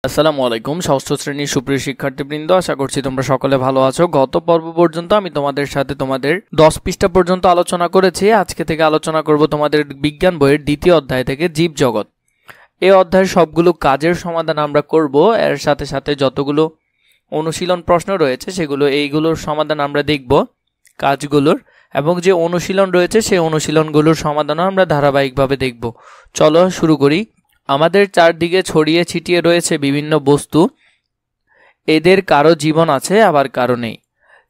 আসসালামু আলাইকুম ষষ্ঠ শ্রেণীর সুপ্রিয় শিক্ষার্থীবৃন্দ, আশা করছি তোমরা সকলে ভালো আছো। গত পর্ব পর্যন্ত আমি তোমাদের সাথে তোমাদের 10 পৃষ্ঠা পর্যন্ত আলোচনা করেছি। আজকে থেকে আলোচনা করব তোমাদের বিজ্ঞান বইয়ের দ্বিতীয় অধ্যায় থেকে জীবজগৎ। এই অধ্যায়ের সবগুলো কাজের সমাধান আমরা করব। এর সাথে সাথে যতগুলো অনুশীলন প্রশ্ন রয়েছে এইগুলোর সমাধান আমরা দেখব কাজগুলোর, এবং যে অনুশীলন রয়েছে সেই অনুশীলনগুলোর সমাধানও আমরা ধারাবাহিকভাবে দেখব। চলো শুরু করি। আমাদের চারদিকে ছড়িয়ে ছিটিয়ে রয়েছে বিভিন্ন বস্তু। এদের কারো জীবন আছে, আবার কারো নেই।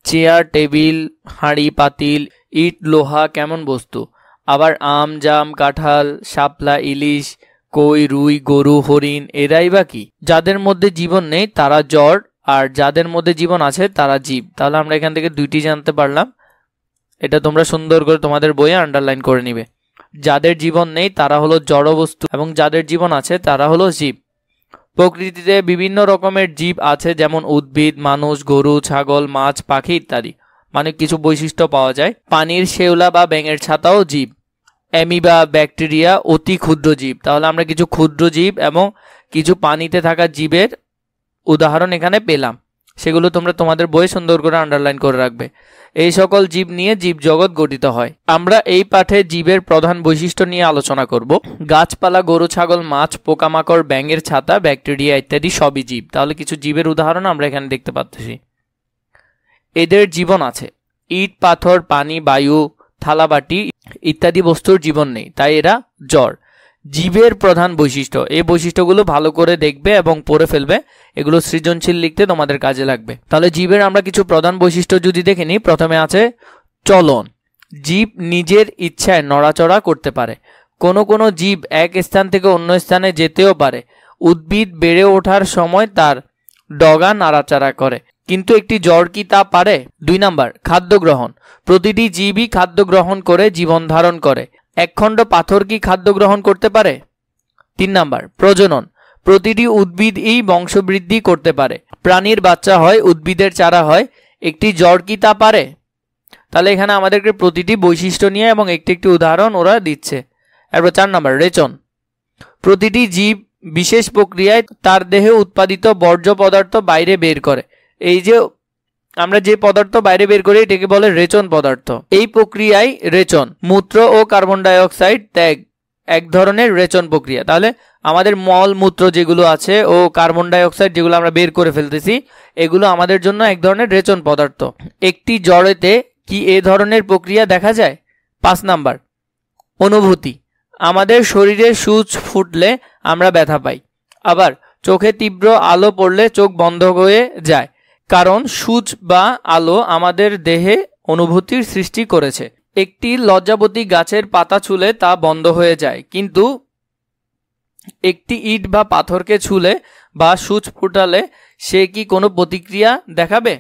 চেয়ার, টেবিল, হাঁড়ি, পাতিল, ইট, লোহা কেমন বস্তু? আবার আম, জাম, কাঁঠাল, শাপলা, ইলিশ, কই, রুই, গরু, হরিণ এরাই বা কি? যাদের মধ্যে জীবন নেই তারা জড়, আর যাদের মধ্যে জীবন আছে তারা জীব। তাহলে আমরা এখান থেকে দুইটি জানতে পারলাম। এটা তোমরা সুন্দর করে তোমাদের বইয়ে আন্ডারলাইন করে নিবে। যাদের জীবন নেই তারা হলো জড় বস্তু, এবং যাদের জীবন আছে তারা হলো জীব। প্রকৃতিতে বিভিন্ন রকমের জীব আছে, যেমন উদ্ভিদ, মানুষ, গরু, ছাগল, মাছ, পাখি ইত্যাদি। মানে কিছু বৈশিষ্ট্য পাওয়া যায়। পানির শেওলা বা ব্যাঙের ছাতাও জীব। অ্যামিবা, ব্যাকটেরিয়া অতি ক্ষুদ্র জীব। তাহলে আমরা কিছু ক্ষুদ্র জীব এবং কিছু পানিতে থাকা জীবের উদাহরণ এখানে পেলাম। সেগুলো তোমরা তোমাদের বইয়ে সুন্দর করে আন্ডারলাইন করে রাখবে। এই সকল জীব নিয়ে জীবজগৎ গঠিত হয়। আমরা এই পাঠে জীবের প্রধান বৈশিষ্ট্য নিয়ে আলোচনা করব। গাছপালা, গরু, ছাগল, মাছ, পোকামাকড়, ব্যাঙের ছাতা, ব্যাকটেরিয়া ইত্যাদি সবই জীব। তাহলে কিছু জীবের উদাহরণ আমরা এখানে দেখতে পাচ্ছি। এদের জীবন আছে। ইট, পাথর, পানি, বায়ু, থালাবাটি ইত্যাদি বস্তুর জীবন নেই, তাই এরা জড়। জীবের প্রধান বৈশিষ্ট্য, এই বৈশিষ্ট্যগুলো ভালো করে দেখবে এবং পড়ে ফেলবে। এগুলো সৃজনশীল লিখতে তোমাদের কাজে লাগবে। তাহলে জীবের আমরা কিছু প্রধান বৈশিষ্ট্য যদি দেখে নিই। প্রথমে আছে চলন। জীব নিজের ইচ্ছায় নড়াচড়া করতে পারে। কোনো কোনো জীব এক স্থান থেকে অন্য স্থানে যেতেও পারে। উদ্ভিদ বেড়ে ওঠার সময় তার ডগা নাড়াচাড়া করে, কিন্তু একটি জড় কি তা পারে? 2 নাম্বার, খাদ্য গ্রহণ। প্রতিটি জীবই খাদ্য গ্রহণ করে জীবন ধারণ করে। একখণ্ড পাথর কি খাদ্য গ্রহণ করতে পারে? 3 নাম্বার, প্রজনন। প্রতিটি উদ্ভিদই বংশবৃদ্ধি করতে পারে। প্রাণীর বাচ্চা হয়, উদ্ভিদের চারা হয়। একটি জড় কি তা পারে? তাহলে এখানে আমাদেরকে প্রতিটি বৈশিষ্ট্য নিয়ে এবং একটি একটি উদাহরণ ওরা দিচ্ছে। এরপর 4 নাম্বার, রেচন। প্রতিটি জীব বিশেষ প্রক্রিয়ায় তার দেহে উৎপাদিত বর্জ্য পদার্থ বাইরে বের করে। এই যে আমরা যে পদার্থ বাইরে বের করি এটাকে বলে রেচন পদার্থ। এই প্রক্রিয়ায় রেচন। মূত্র ও কার্বন ডাই অক্সাইড ত্যাগ এক ধরনের রেচন প্রক্রিয়া। তাহলে আমাদের মল মূত্র যেগুলো আছে ও কার্বন ডাই অক্সাইড যেগুলো আমরা বের করে ফেলতেছি, এগুলো আমাদের জন্য এক ধরনের রেচন পদার্থ। একটি জড়েতে কি এ ধরনের প্রক্রিয়া দেখা যায়? 5 নাম্বার, অনুভূতি। আমাদের শরীরে সূচ ফুটলে আমরা ব্যথা পাই। আবার চোখে তীব্র আলো পড়লে চোখ বন্ধ হয়ে যায়, কারণ সূচ বা আলো আমাদের দেহে অনুভূতির সৃষ্টি করেছে। একটি লজ্জাবতী গাছের পাতা ছুলে তা বন্ধ হয়ে যায়, কিন্তু একটি ইট বা পাথরকে ছুলে বা সূচ ফুটালে সে কি কোনো প্রতিক্রিয়া দেখাবে?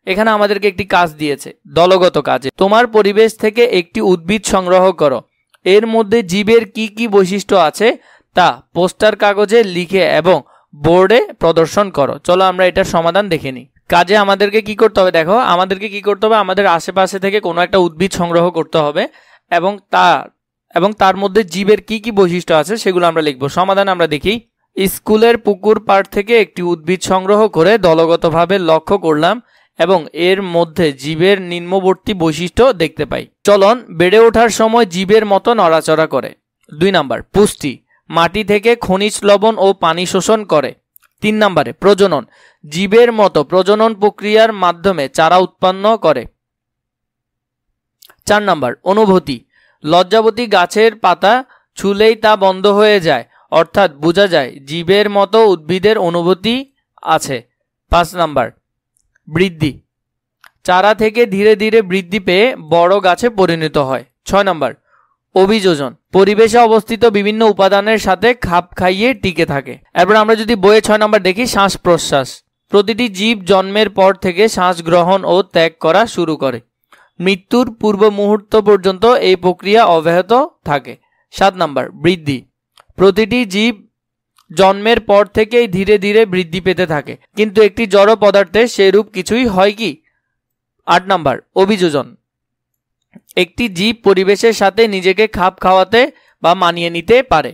এখানে আমাদেরকে একটি কাজ দিয়েছে, দলগত কাজে। তোমার পরিবেশ থেকে একটি উদ্ভিদ সংগ্রহ করো। এর মধ্যে জীবের কি কি বৈশিষ্ট্য আছে তা পোস্টার কাগজে লিখে এবং বোর্ডে প্রদর্শন করো। চলো আমরা এটার সমাধান দেখে নিই। কাজে আমাদেরকে কি করতে হবে? দেখো, আমাদেরকে কি করতে হবে? আমাদের আশেপাশে থেকে কোনো একটা উদ্ভিদ সংগ্রহ করতে হবে এবং তার মধ্যে জীবের কি কি বৈশিষ্ট্য আছে সেগুলো আমরা লিখবো। সমাধান আমরা দেখি। স্কুলের পুকুর পাড় থেকে একটি উদ্ভিদ সংগ্রহ করে দলগতভাবে লক্ষ্য করলাম এবং এর মধ্যে জীবের নিম্নবর্তী বৈশিষ্ট্য দেখতে পাই। চলন, বেড়ে ওঠার সময় জীবের মতো নড়াচড়া করে। 2 নাম্বার, পুষ্টি। মাটি থেকে খনিজ লবণ ও পানি শোষণ করে। 3 নাম্বারে, প্রজনন। জীবের মতো প্রজনন প্রক্রিয়ার মাধ্যমে চারা উৎপন্ন করে। 4 নাম্বার, অনুভূতি। লজ্জাবতী গাছের পাতা ছুলেই তা বন্ধ হয়ে যায়, অর্থাৎ বোঝা যায় জীবের মতো উদ্ভিদের অনুভূতি আছে। 5 নাম্বার, বৃদ্ধি। চারা থেকে ধীরে ধীরে বৃদ্ধি পেয়ে বড় গাছে পরিণত হয়। 6 নাম্বার, অভিযোজন। পরিবেশে অবস্থিত বিভিন্ন উপাদানের সাথে খাপ খাইয়ে টিকে থাকে। এরপর আমরা যদি বইয়ে 6 নাম্বার দেখি, শ্বাস প্রশ্বাস। প্রতিটি জীব জন্মের পর থেকে শ্বাস গ্রহণ ও ত্যাগ করা শুরু করে। মৃত্যুর পূর্ব মুহূর্ত পর্যন্ত এই প্রক্রিয়া অব্যাহত থাকে। 7 নাম্বার, বৃদ্ধি। প্রতিটি জীব জন্মের পর থেকেই ধীরে ধীরে বৃদ্ধি পেতে থাকে, কিন্তু একটি জড় পদার্থে সেরূপ কিছুই হয় কি? 8 নাম্বার, অভিযোজন। একটি জীব পরিবেশের সাথে নিজেকে খাপ খাওয়াতে বা মানিয়ে নিতে পারে।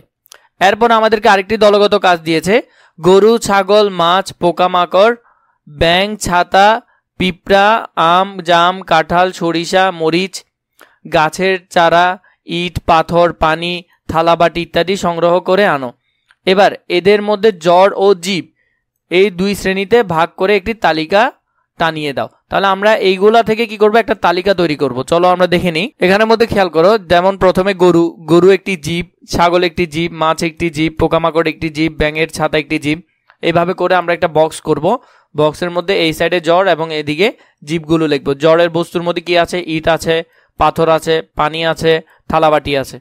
এরপর আমাদেরকে আরেকটি দলগত কাজ দিয়েছে, গরু, ছাগল, মাছ, পোকামাকড়, ব্যাঙ, ছাতা, পিঁপড়া, আম, জাম, কাঁঠাল, সরিষা, মরিচ, গাছের চারা, ইট, পাথর, পানি, থালাবাটি ইত্যাদি সংগ্রহ করে আনো। এবার এদের মধ্যে জড় ও জীব এই দুই শ্রেণীতে ভাগ করে একটি তালিকা টানিয়ে দাও। তাহলে আমরা এইগুলা থেকে কি করব, একটা তালিকা তৈরি করব। চলো আমরা দেখে নিই। এখানের মধ্যে খেয়াল করো, যেমন প্রথমে গরু, গরু একটি জীব, ছাগল একটি জীব, মাছ একটি জীব, পোকামাকড় একটি জীব, ব্যাঙের ছাতা একটি জীব। এইভাবে করে আমরা একটা বক্স করব। বক্সের মধ্যে এই সাইডে জড় এবং এদিকে জীবগুলো লিখবো। জড়ের বস্তুর মধ্যে কি আছে, ইট আছে, পাথর আছে, পানি আছে, থালাবাটি আছে।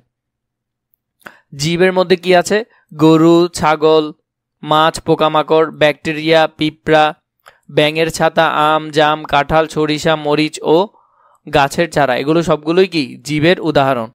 জীবের মধ্যে কি আছে, গরু, ছাগল, মাছ, পোকামাকড়, ব্যাকটেরিয়া, পিঁপড়া, ব্যাঙের ছাতা, আম, জাম, কাঁঠাল, সরিষা, মরিচ ও গাছের চারা। এগুলো সবগুলোই কি জীবের উদাহরণ।